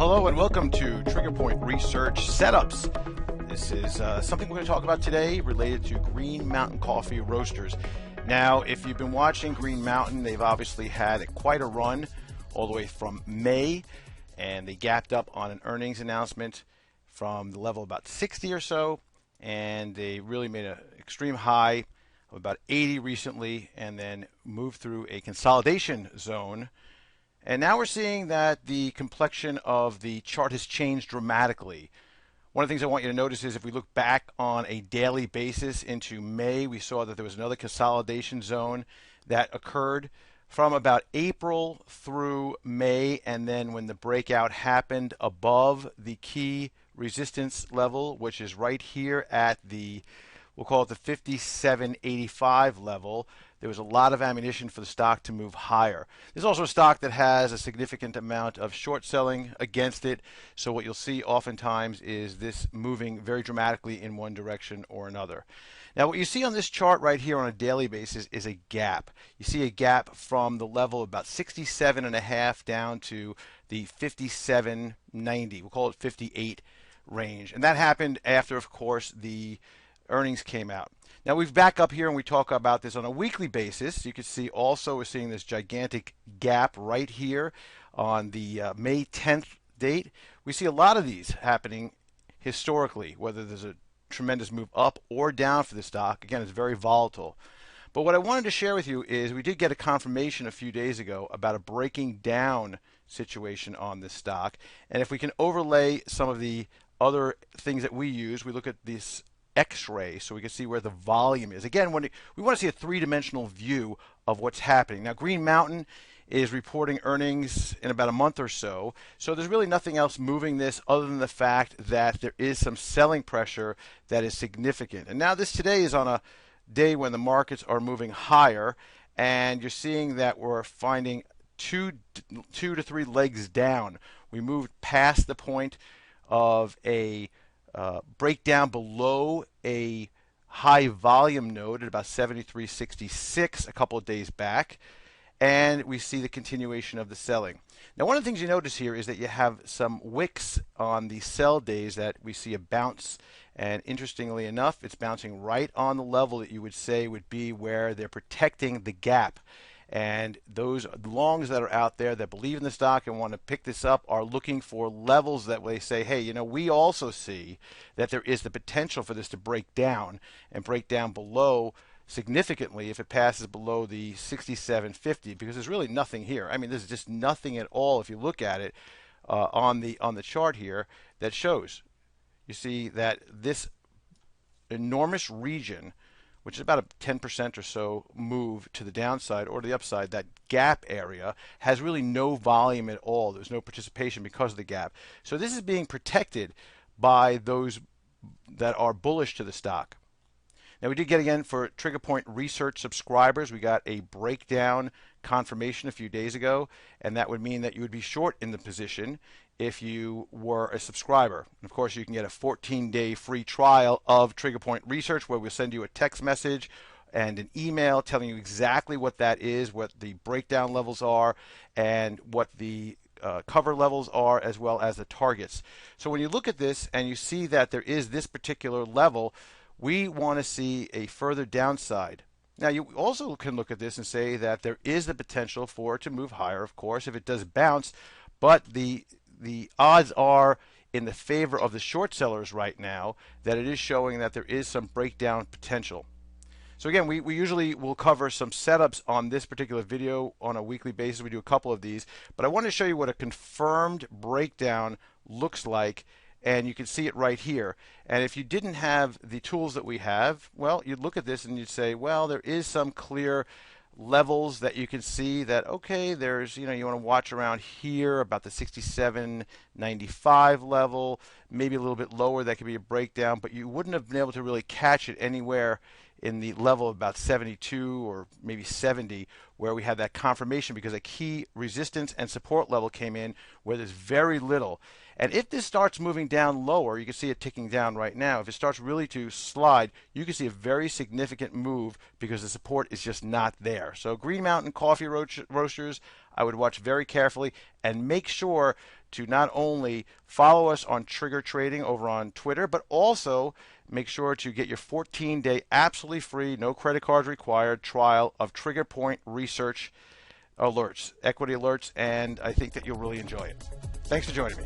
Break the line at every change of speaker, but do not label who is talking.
Well, hello and welcome to Trigger Point Research Setups. This is something we're going to talk about today related to Green Mountain Coffee Roasters. Now, if you've been watching Green Mountain, they've obviously had quite a run all the way from May, and they gapped up on an earnings announcement from the level of about 60 or so, and they really made an extreme high of about 80 recently, and then moved through a consolidation zone. And now we're seeing that the complexion of the chart has changed dramatically. One of the things I want you to notice is if we look back on a daily basis into May, we saw that there was another consolidation zone that occurred from about April through May, and then when the breakout happened above the key resistance level, which is right here at the, we'll call it the 57.85 level, there was a lot of ammunition for the stock to move higher. There's also a stock that has a significant amount of short selling against it, so what you'll see oftentimes is this moving very dramatically in one direction or another. Now what you see on this chart right here on a daily basis is a gap. You see a gap from the level of about 67.5 down to the 57.90. We'll call it 58 range. And that happened after, of course, the earnings came out. Now we've back up here and we talk about this on a weekly basis. You can see also we're seeing this gigantic gap right here on the May 10th date. We see a lot of these happening historically, whether there's a tremendous move up or down for the stock. Again, it's very volatile. But what I wanted to share with you is we did get a confirmation a few days ago about a breaking down situation on this stock. And if we can overlay some of the other things that we use, we look at this X-ray so we can see where the volume is. Again, when we want to see a three-dimensional view of what's happening. Now, Green Mountain is reporting earnings in about a month or so, so there's really nothing else moving this other than the fact that there is some selling pressure that is significant. And now this today is on a day when the markets are moving higher, and you're seeing that we're finding two to three legs down. We moved past the point of a breakdown below a high volume node at about 73.66 a couple of days back, and we see the continuation of the selling. Now, one of the things you notice here is that you have some wicks on the sell days that we see a bounce, and interestingly enough, it's bouncing right on the level that you would say would be where they're protecting the gap. And those longs that are out there that believe in the stock and want to pick this up are looking for levels that they say, hey, you know, we also see that there is the potential for this to break down and break down below significantly if it passes below the 67.50, because there's really nothing here. I mean, there's just nothing at all if you look at it on the chart here that shows. You see that this enormous region, which is about a 10% or so move to the downside or the upside, that gap area has really no volume at all. There's no participation because of the gap. So this is being protected by those that are bullish to the stock. Now we did get, again, for Trigger Point Research subscribers, we got a breakdown confirmation a few days ago, and that would mean that you would be short in the position if you were a subscriber. And of course, you can get a 14-day free trial of Trigger Point Research, where we'll send you a text message and an email telling you exactly what that is, what the breakdown levels are, and what the cover levels are, as well as the targets. So when you look at this and you see that there is this particular level, we want to see a further downside. Now, you also can look at this and say that there is the potential for it to move higher, of course, if it does bounce, but the odds are in the favor of the short sellers right now that it is showing that there is some breakdown potential. So again, we usually will cover some setups on this particular video on a weekly basis. We do a couple of these, but I want to show you what a confirmed breakdown looks like, and you can see it right here. And if you didn't have the tools that we have, well, you'd look at this and you'd say, well, there is some clear levels that you can see that, okay, there's, you know, you want to watch around here about the 67.95 level, maybe a little bit lower, that could be a breakdown, but you wouldn't have been able to really catch it anywhere in the level of about 72 or maybe 70, where we had that confirmation because a key resistance and support level came in where there's very little. And if this starts moving down lower, you can see it ticking down right now. If it starts really to slide, you can see a very significant move because the support is just not there. So Green Mountain Coffee Roasters, I would watch very carefully and make sure to not only follow us on Trigger Trading over on Twitter, but also make sure to get your 14-day absolutely free, no credit cards required trial of Trigger Point Research alerts, equity alerts, and I think that you'll really enjoy it. Thanks for joining me.